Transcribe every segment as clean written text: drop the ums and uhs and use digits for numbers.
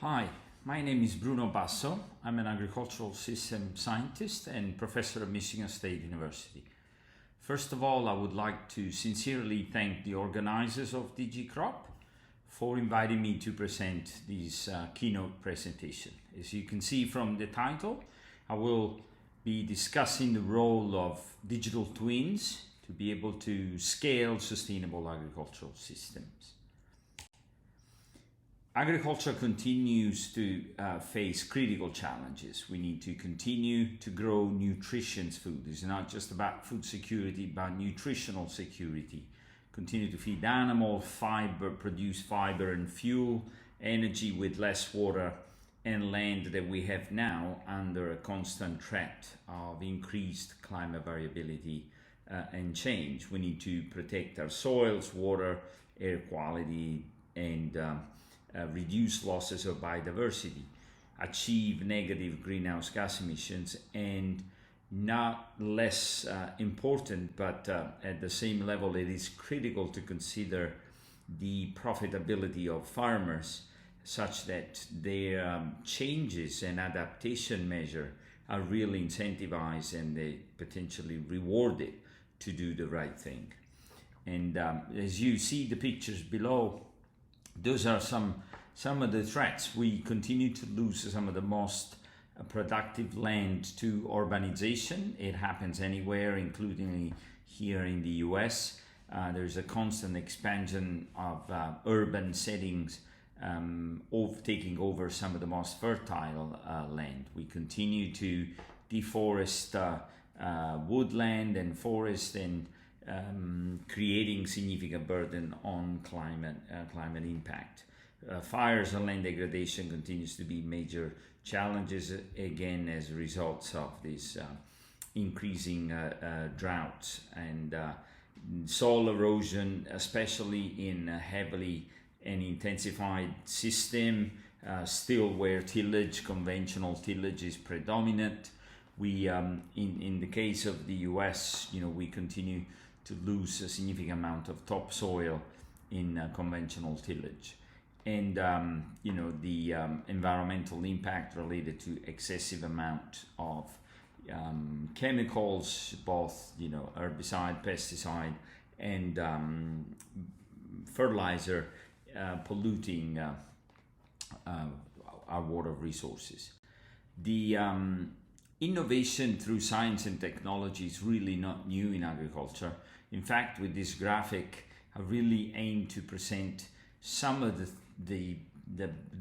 Hi, my name is Bruno Basso. I'm an agricultural system scientist and professor at Michigan State University. First of all, I would like to sincerely thank the organizers of DG Crop for inviting me to present this keynote presentation. As you can see from the title, I will be discussing the role of digital twins to be able to scale sustainable agricultural systems. Agriculture continues to face critical challenges. We need to continue to grow nutritious food. It's not just about food security, but nutritional security. Continue to feed animal fiber, produce fiber and fuel, energy with less water and land that we have now under a constant threat of increased climate variability and change. We need to protect our soils, water, air quality, and reduce losses of biodiversity, achieve negative greenhouse gas emissions, and not less important, but at the same level, it is critical to consider the profitability of farmers such that their changes and adaptation measure are really incentivized and they potentially rewarded to do the right thing. And as you see the pictures below, those are some of the threats. We continue to lose some of the most productive land to urbanization. It happens anywhere, including here in the US. There's a constant expansion of urban settings taking over some of the most fertile land. We continue to deforest woodland and forest and creating significant burden on climate impact. Fires and land degradation continues to be major challenges, again, as a result of these increasing droughts and soil erosion, especially in a heavily and intensified system, still where tillage, conventional tillage is predominant. We, in the case of the US, we continue to lose a significant amount of topsoil in conventional tillage. And the environmental impact related to excessive amount of chemicals, both herbicide, pesticide, and fertilizer, polluting our water resources. The innovation through science and technology is really not new in agriculture. In fact, with this graphic, I really aim to present some of the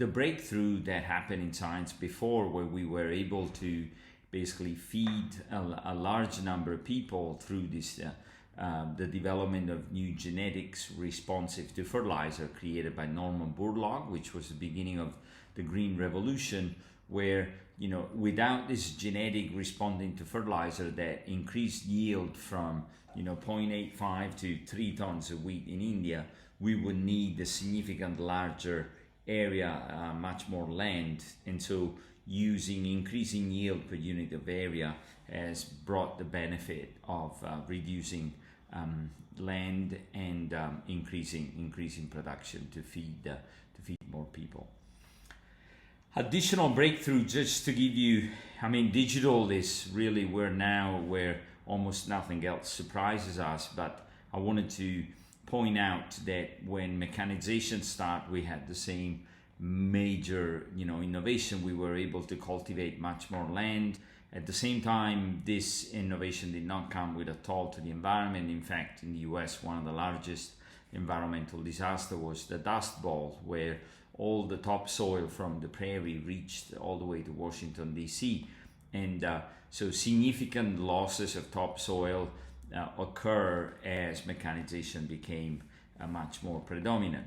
breakthrough that happened in science before, where we were able to basically feed a large number of people through this the development of new genetics responsive to fertilizer created by Norman Borlaug, which was the beginning of the Green Revolution, where without this genetic responding to fertilizer that increased yield from 0.85 to 3 tons of wheat in India, we would need a significant larger area, much more land, and so increasing yield per unit of area has brought the benefit of reducing land and increasing production to feed more people. Additional breakthrough, just to give you, digital is really where almost nothing else surprises us, but I wanted to point out that when mechanization started, we had the same major innovation. We were able to cultivate much more land. At the same time, this innovation did not come with a toll to the environment. In fact, in the US, one of the largest environmental disaster was the Dust Bowl, where all the topsoil from the prairie reached all the way to Washington, D.C. And so significant losses of topsoil occur as mechanization became much more predominant.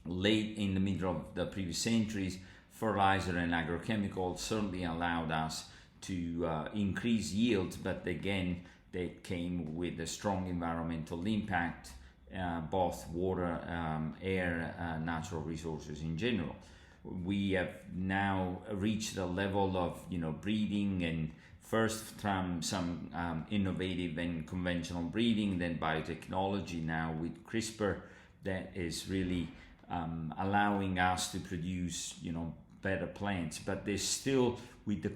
Late in the middle of the previous centuries, fertilizer and agrochemicals certainly allowed us to increase yields, but again, they came with a strong environmental impact, both water, air, natural resources in general. We have now reached a level of breeding, and first from some innovative and conventional breeding, then biotechnology now with CRISPR, that is really allowing us to produce better plants, but there's still with the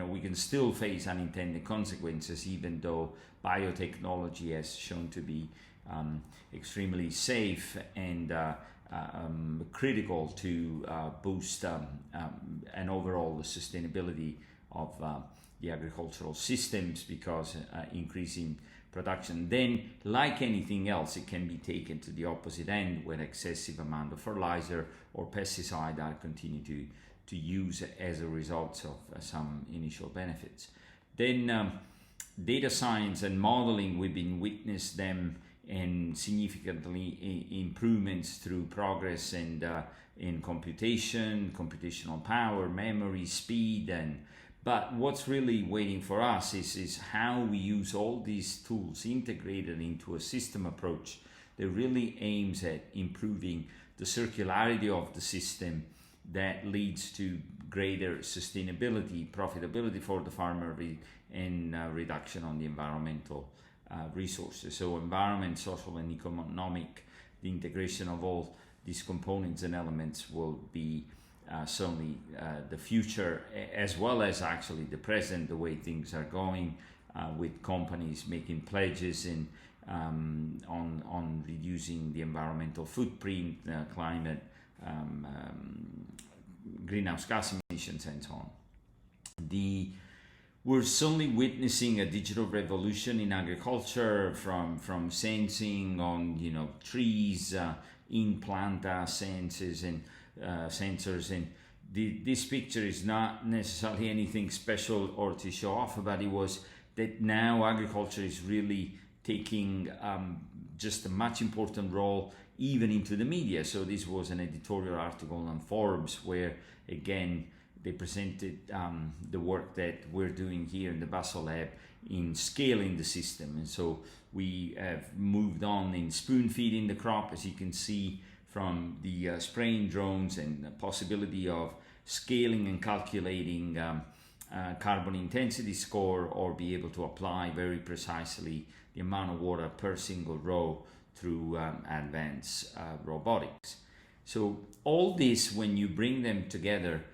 we can still face unintended consequences, even though biotechnology has shown to be extremely safe and critical to boost and overall the sustainability of the agricultural systems, because increasing production. Then, like anything else, it can be taken to the opposite end, where excessive amount of fertilizer or pesticide are continued to use as a result of some initial benefits. Then data science and modeling, we've been witness them and significantly improvements through progress and in computational power, memory, speed, but what's really waiting for us is how we use all these tools integrated into a system approach that really aims at improving the circularity of the system, that leads to greater sustainability, profitability for the farmer, and reduction on the environmental resources. So environment, social and economic, the integration of all these components and elements will be certainly the future, as well as actually the present, the way things are going, with companies making pledges in on reducing the environmental footprint, climate, greenhouse gas emissions, and so on. We're certainly witnessing a digital revolution in agriculture, from sensing on trees, in plant sensors and this picture is not necessarily anything special or to show off, but it was that now agriculture is really taking just a much important role even into the media. So this was an editorial article on Forbes where again they presented the work that we're doing here in the Basso Lab in scaling the system. And so we have moved on in spoon feeding the crop, as you can see from the spraying drones, and the possibility of scaling and calculating carbon intensity score, or be able to apply very precisely the amount of water per single row through advanced robotics. So all this, when you bring them together,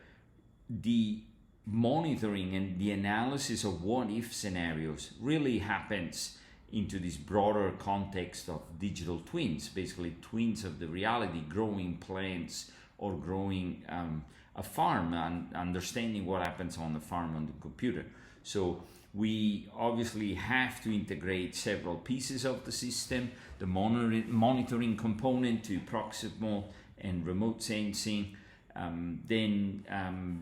the monitoring and the analysis of what-if scenarios really happens into this broader context of digital twins, basically twins of the reality, growing plants or growing a farm, and understanding what happens on the farm on the computer. So we obviously have to integrate several pieces of the system, the monitoring component to proximal and remote sensing, then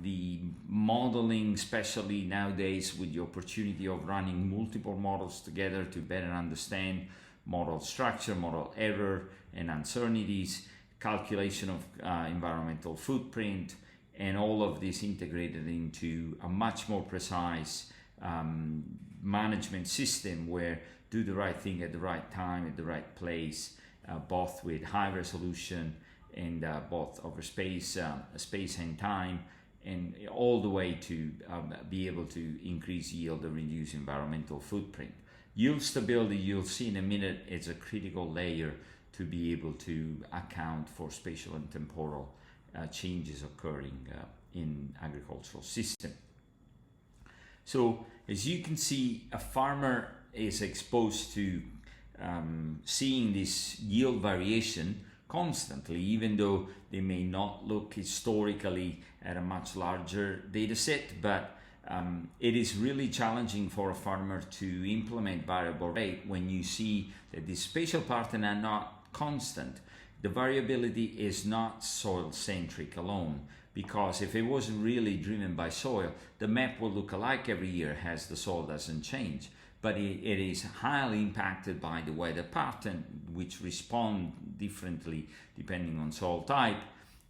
the modeling, especially nowadays with the opportunity of running multiple models together to better understand model structure, model error and uncertainties, calculation of environmental footprint, and all of this integrated into a much more precise management system where do the right thing at the right time, at the right place, both with high resolution and both over space and time, and all the way to be able to increase yield and reduce environmental footprint. Yield stability, you'll see in a minute, is a critical layer to be able to account for spatial and temporal changes occurring in agricultural system. So as you can see, a farmer is exposed to seeing this yield variation constantly, even though they may not look historically at a much larger data set, but it is really challenging for a farmer to implement variable rate when you see that the spatial patterns are not constant. The variability is not soil centric alone, because if it was really driven by soil, the map will look alike every year as the soil doesn't change. But it is highly impacted by the weather pattern, which respond differently depending on soil type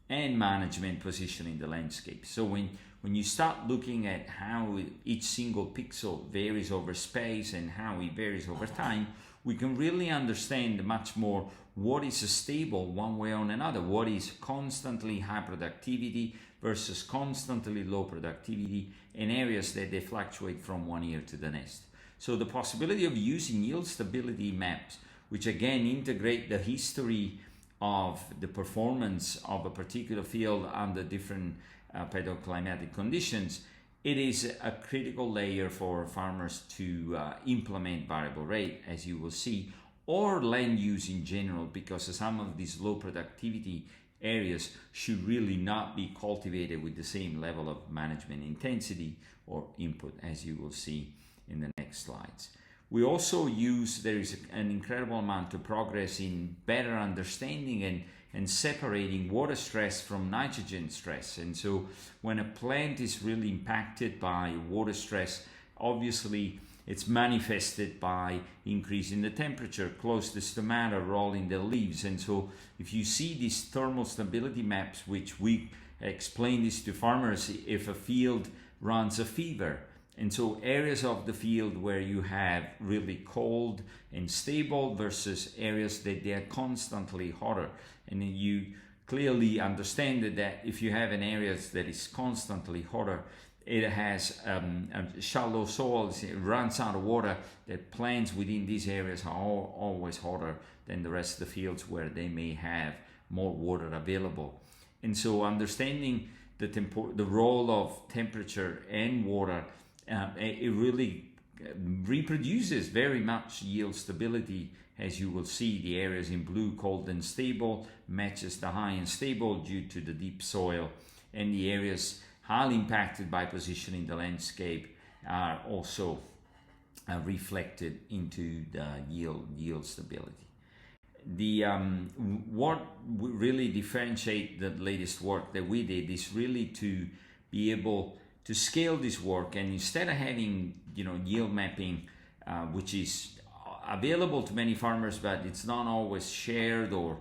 and management position in the landscape. So when you start looking at how each single pixel varies over space and how it varies over time, we can really understand much more what is stable one way or another, what is constantly high productivity versus constantly low productivity, in areas that they fluctuate from one year to the next. So the possibility of using yield stability maps, which again integrate the history of the performance of a particular field under different pedoclimatic conditions, it is a critical layer for farmers to implement variable rate, as you will see, or land use in general, because some of these low productivity areas should really not be cultivated with the same level of management intensity or input, as you will see in the next slides. We also use, there is an incredible amount of progress in better understanding and separating water stress from nitrogen stress. And so when a plant is really impacted by water stress, obviously it's manifested by increasing the temperature, closest to matter, rolling the leaves. And so if you see these thermal stability maps, which we explain this to farmers if a field runs a fever. And so areas of the field where you have really cold and stable versus areas that they are constantly hotter. And you clearly understand that if you have an area that is constantly hotter, it has shallow soils, it runs out of water, that plants within these areas are always hotter than the rest of the fields where they may have more water available. And so understanding the role of temperature and water, it really reproduces very much yield stability. As you will see, the areas in blue, cold and stable, matches the high and stable due to the deep soil, and the areas highly impacted by position in the landscape are also reflected into the yield stability. What really differentiate the latest work that we did is really to be able to scale this work, and instead of having yield mapping, which is available to many farmers but it's not always shared, or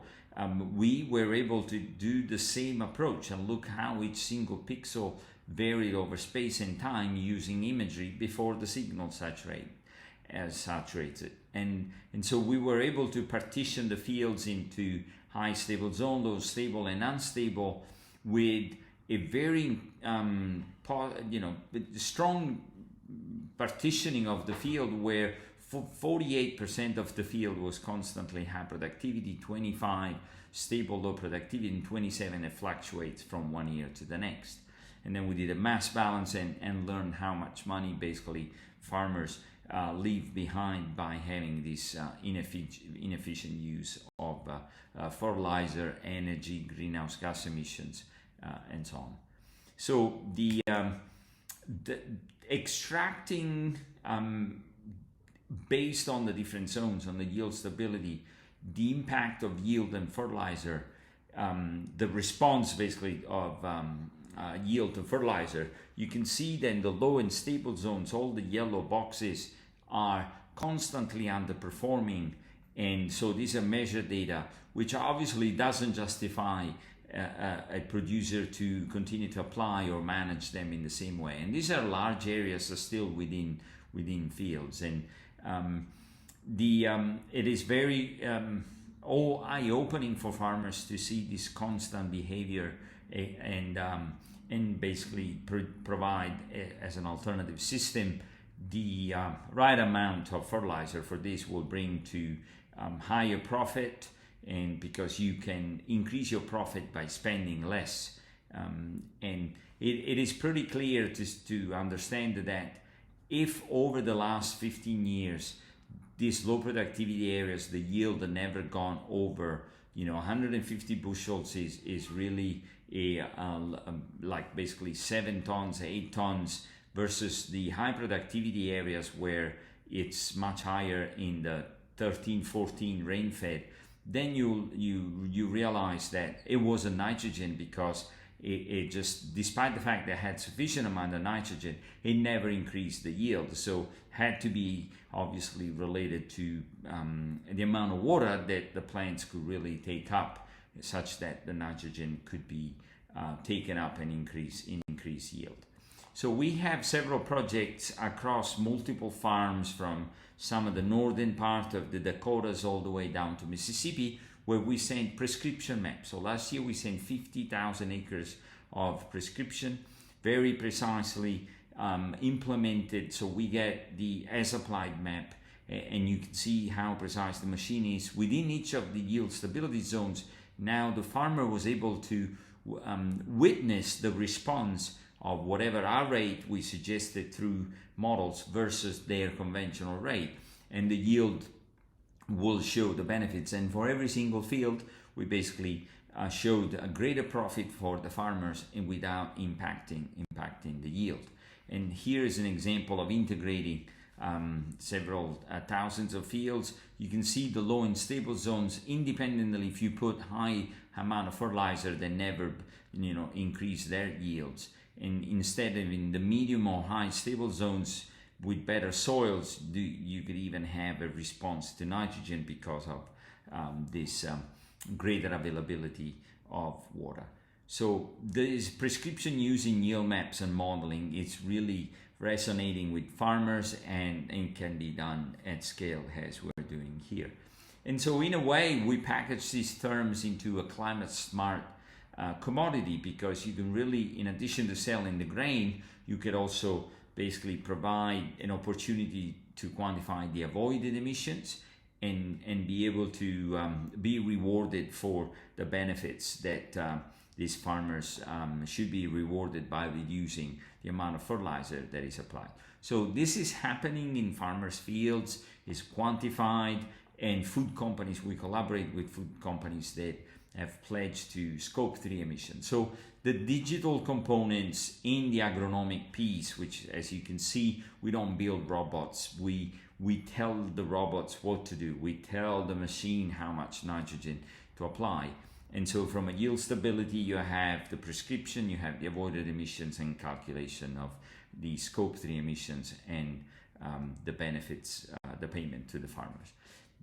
we were able to do the same approach and look how each single pixel varied over space and time using imagery before the signal saturated. And so we were able to partition the fields into high stable zone, low stable and unstable, with a very strong partitioning of the field, where 48% of the field was constantly high productivity, 25 stable low productivity, and 27 it fluctuates from one year to the next. And then we did a mass balance and learned how much money basically farmers leave behind by having this inefficient use of fertilizer, energy, greenhouse gas emissions, and so on. So the extracting based on the different zones, on the yield stability, the impact of yield and fertilizer, the response basically of yield to fertilizer, you can see then the low and stable zones, all the yellow boxes are constantly underperforming. And so these are measured data, which obviously doesn't justify a producer to continue to apply or manage them in the same way. And these are large areas still within fields. And it is very eye-opening for farmers to see this constant behavior and basically provide as an alternative system the right amount of fertilizer for this will bring to higher profit, and because you can increase your profit by spending less. And it is pretty clear to understand that if over the last 15 years these low productivity areas, the yield had never gone over 150 bushels is really like basically 7 tons, 8 tons, versus the high productivity areas where it's much higher in the 13, 14 rain fed, then you realize that it wasn't nitrogen, because it just, despite the fact that it had sufficient amount of nitrogen, it never increased the yield. So had to be obviously related to the amount of water that the plants could really take up, such that the nitrogen could be taken up and increase yield. So we have several projects across multiple farms, from some of the northern part of the Dakotas all the way down to Mississippi, where we send prescription maps. So last year we sent 50,000 acres of prescription, very precisely implemented. So we get the as applied map, and you can see how precise the machine is within each of the yield stability zones. Now the farmer was able to witness the response of whatever our rate we suggested through models versus their conventional rate, and the yield will show the benefits. And for every single field, we basically showed a greater profit for the farmers and without impacting the yield. And here is an example of integrating several thousands of fields. You can see the low and stable zones independently. If you put high amount of fertilizer, they never increase their yields. And instead of in the medium or high stable zones with better soils, you could even have a response to nitrogen because of this greater availability of water. So this prescription using yield maps and modeling is really resonating with farmers, and can be done at scale as we're doing here. And so in a way, we package these terms into a climate smart commodity, because you can really, in addition to selling the grain, you could also basically provide an opportunity to quantify the avoided emissions and be able to be rewarded for the benefits that these farmers should be rewarded by reducing the amount of fertilizer that is applied. So this is happening in farmers' fields, is quantified, and food companies, we collaborate with food companies that have pledged to scope 3 emissions. So the digital components in the agronomic piece, which as you can see, we don't build robots, we tell the robots what to do, we tell the machine how much nitrogen to apply. And so from a yield stability, you have the prescription, you have the avoided emissions and calculation of the scope 3 emissions and the benefits, the payment to the farmers.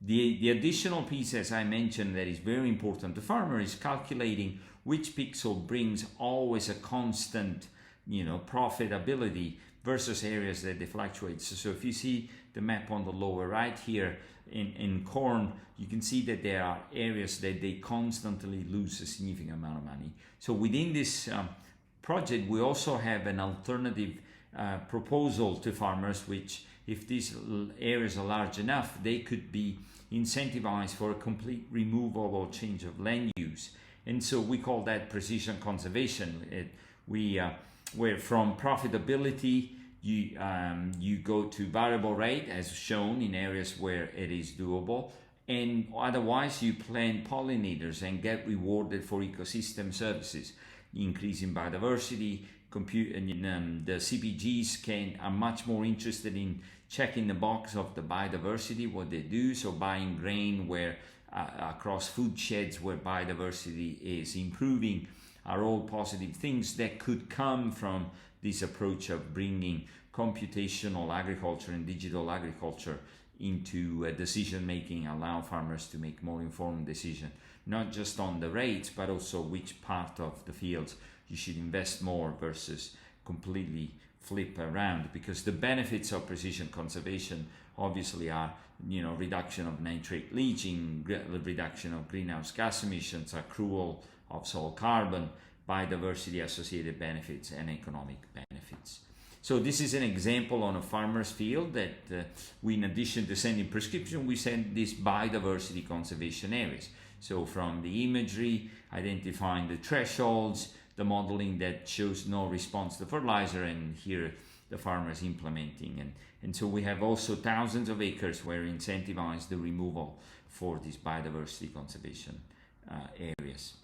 The additional piece, as I mentioned, that is very important to farmer is calculating which pixel brings always a constant, profitability versus areas that they fluctuate. So if you see the map on the lower right here in corn, you can see that there are areas that they constantly lose a significant amount of money. So within this project, we also have an alternative proposal to farmers, which if these areas are large enough, they could be incentivized for a complete removal or change of land use. And so we call that precision conservation. Where from profitability, you go to variable rate as shown in areas where it is doable, and otherwise you plant pollinators and get rewarded for ecosystem services, increasing biodiversity. The CPGs are much more interested in checking the box of the biodiversity, what they do. So buying grain where across food sheds where biodiversity is improving are all positive things that could come from this approach of bringing computational agriculture and digital agriculture into decision making, allow farmers to make more informed decisions, not just on the rates, but also which part of the fields you should invest more versus completely flip around, because the benefits of precision conservation obviously are reduction of nitrate leaching, reduction of greenhouse gas emissions, accrual of soil carbon, biodiversity associated benefits, and economic benefits. So this is an example on a farmer's field that we, in addition to sending prescription, we send these biodiversity conservation areas. So from the imagery, identifying the thresholds, the modeling that shows no response to fertilizer, and here the farmer is implementing. And so we have also thousands of acres where incentivize the removal for these biodiversity conservation areas.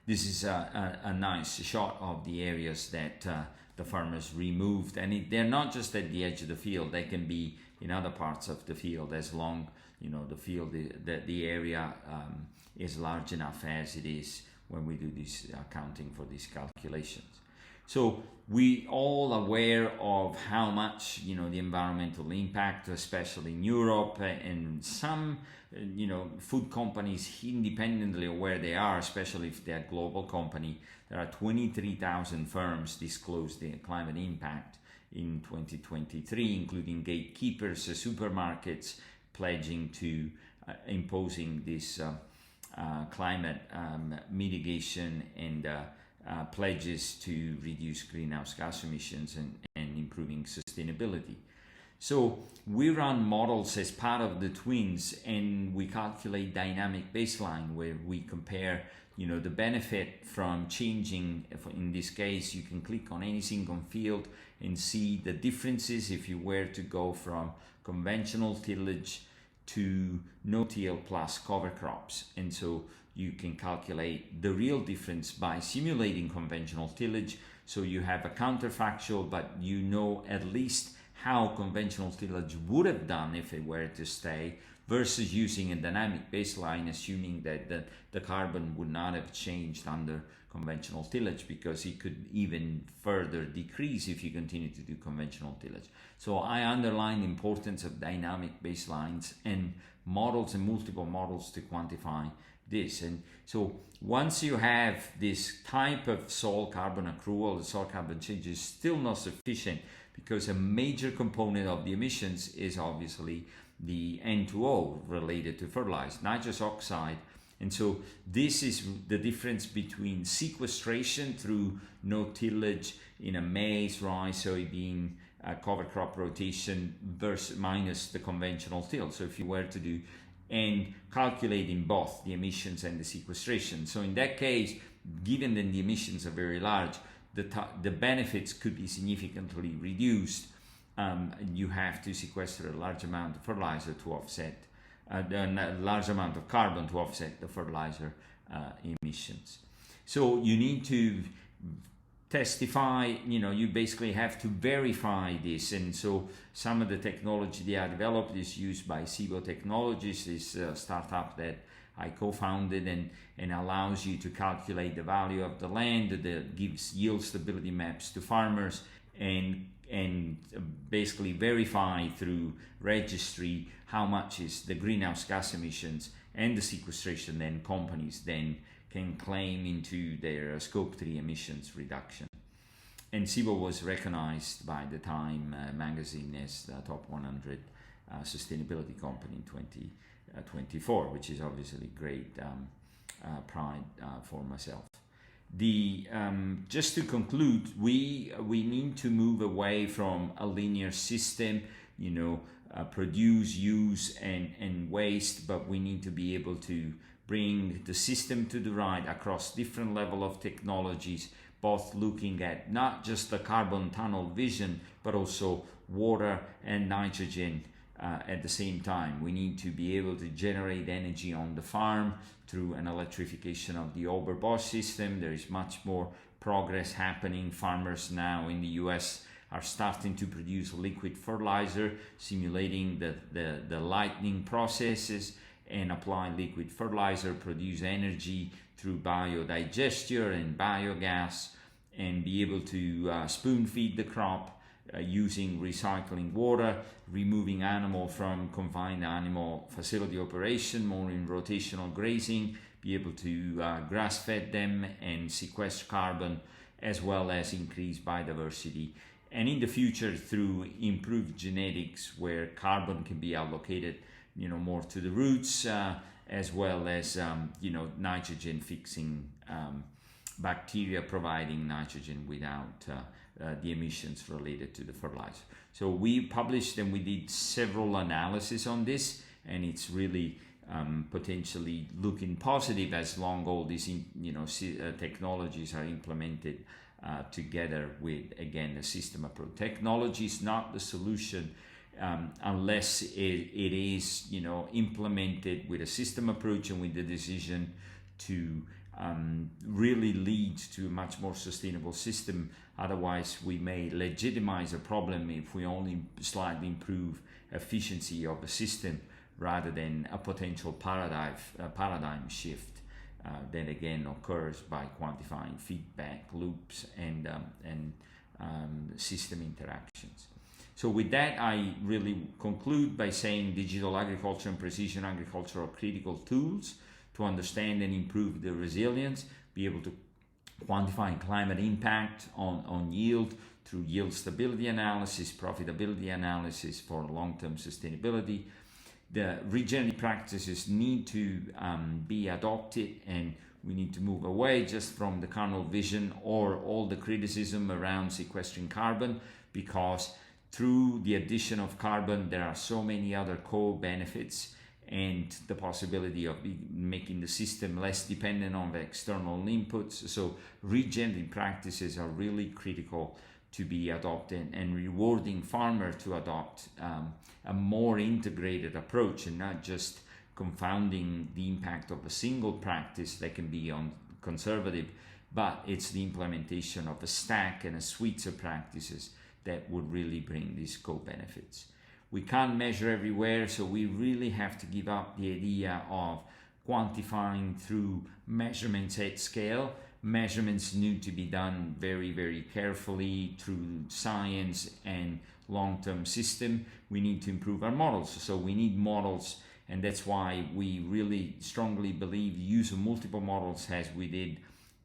This is a nice shot of the areas that the farmers removed, and they're not just at the edge of the field, they can be in other parts of the field as long the field, the area is large enough as it is when we do this accounting for these calculations. So we all aware of how much the environmental impact, especially in Europe, and some food companies independently of where they are, especially if they're a global company. There are 23,000 firms disclosed the climate impact in 2023, including gatekeepers, supermarkets pledging to imposing this climate mitigation and pledges to reduce greenhouse gas emissions and improving sustainability. So we run models as part of the twins, and we calculate dynamic baseline where we compare, the benefit from changing. In this case, you can click on any single field and see the differences if you were to go from conventional tillage to no-till plus cover crops. And so you can calculate the real difference by simulating conventional tillage. So you have a counterfactual, but at least how conventional tillage would have done if it were to stay, versus using a dynamic baseline, assuming that the carbon would not have changed under conventional tillage, because it could even further decrease if you continue to do conventional tillage. So I underline the importance of dynamic baselines and models and multiple models to quantify this. And so once you have this type of soil carbon accrual, the soil carbon change is still not sufficient, because a major component of the emissions is obviously the N2O related to fertilizer, nitrous oxide. And so this is the difference between sequestration through no tillage in a maize, rice, soybean cover crop rotation versus minus the conventional till. So if you were to do and calculating both the emissions and the sequestration. So in that case, given that the emissions are very large, the benefits could be significantly reduced. You have to sequester a large amount of fertilizer to offset, a large amount of carbon to offset the fertilizer emissions. So you need to testify, you basically have to verify this. And so some of the technology they are developed is used by Cibo Technologies, this startup that I co-founded, and allows you to calculate the value of the land, that gives yield stability maps to farmers, and basically verify through registry how much is the greenhouse gas emissions and the sequestration. Then companies then can claim into their scope 3 emissions reduction. And Cibo was recognized by the Time magazine as the top 100 sustainability company in 2024, which is obviously great pride for myself. Just to conclude, we need to move away from a linear system, produce, use, and waste, but we need to be able to bring the system to the right across different level of technologies, both looking at not just the carbon tunnel vision, but also water and nitrogen at the same time. We need to be able to generate energy on the farm through an electrification of the Ober-Bosch system. There is much more progress happening. Farmers now in the US are starting to produce liquid fertilizer, simulating the lightning processes, and apply liquid fertilizer, produce energy through biodigestion and biogas, and be able to spoon feed the crop using recycling water, removing animal from confined animal facility operation, more in rotational grazing, be able to grass fed them and sequester carbon, as well as increase biodiversity. And in the future, through improved genetics, where carbon can be allocated more to the roots, as well as nitrogen fixing bacteria providing nitrogen without the emissions related to the fertilizer. So we published and we did several analyses on this, and it's really potentially looking positive as long all these technologies are implemented together with, again, a system approach. Technology is not the solution unless it is implemented with a system approach and with the decision to really lead to a much more sustainable system. Otherwise, we may legitimize a problem if we only slightly improve efficiency of the system rather than a potential paradigm shift that again occurs by quantifying feedback loops and system interactions. So with that, I really conclude by saying digital agriculture and precision agriculture are critical tools to understand and improve the resilience, be able to quantify climate impact on yield through yield stability analysis, profitability analysis for long-term sustainability. The regenerative practices need to be adopted, and we need to move away just from the carnal vision or all the criticism around sequestering carbon, because through the addition of carbon, there are so many other co-benefits, and the possibility of making the system less dependent on the external inputs. So regenerative practices are really critical to be adopted, and rewarding farmers to adopt a more integrated approach, and not just confounding the impact of a single practice that can be on conservative, but it's the implementation of a stack and a suite of practices that would really bring these co-benefits. We can't measure everywhere, so we really have to give up the idea of quantifying through measurements at scale. Measurements need to be done very, very carefully through science and long-term system. We need to improve our models. So we need models, and that's why we really strongly believe the use of multiple models, as we did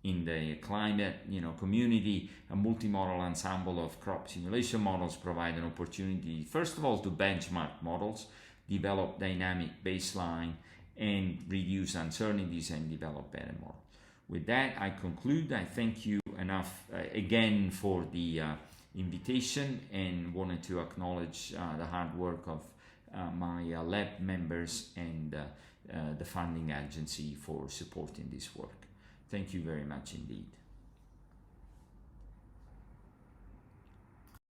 in the climate community. A multi-model ensemble of crop simulation models provide an opportunity, first of all, to benchmark models, develop dynamic baseline, and reduce uncertainties and develop better models. With that, I conclude. I thank you enough again for the invitation, and wanted to acknowledge the hard work of my lab members and the funding agency for supporting this work. Thank you very much indeed.